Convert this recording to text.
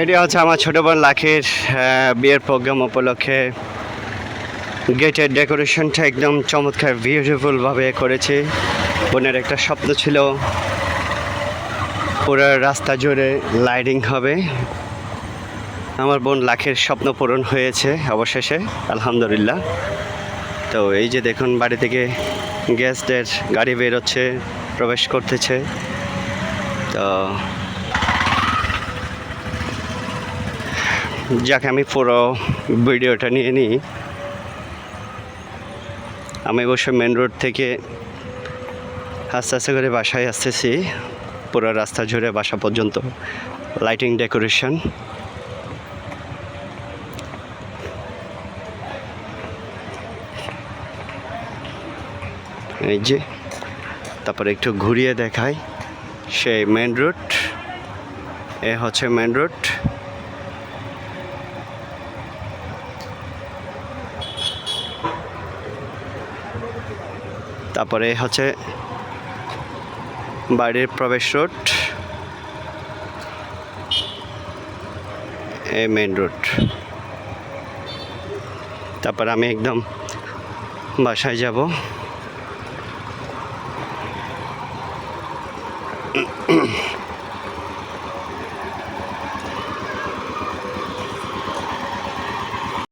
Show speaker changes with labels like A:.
A: এটি হচ্ছে আমার ছোট বোন লাখির বিয়ের প্রোগ্রাম উপলক্ষে গেটের ডেকোরেশনটা একদম চমৎকার বিউটিফুলভাবে করেছে। বোনের একটা স্বপ্ন ছিল পুরো রাস্তা জুড়ে লাইটিং হবে। আমার বোন লাখির স্বপ্ন পূরণ হয়েছে অবশেষে, আলহামদুলিল্লাহ। তো এই যে দেখুন বাড়ি থেকে গেস্টদের গাড়ি বেরোচ্ছে, প্রবেশ করতেছে। তো যাকে আমি পুরো ভিডিওটা নিয়ে নিই। আমি অবশ্য মেন রোড থেকে আস্তে আস্তে করে বাসায় আসতেছি। পুরো রাস্তা জুড়ে বাসা পর্যন্ত লাইটিং ডেকোরেশন। এই যে তারপরে একটু ঘুরিয়ে দেখাই সেই মেন রোড। এ হচ্ছে মেন রোড। তারপরে হচ্ছে বাড়ির প্রবেশ রোড, এই মেন রোড। তারপর আমি একদম বাসায় যাব।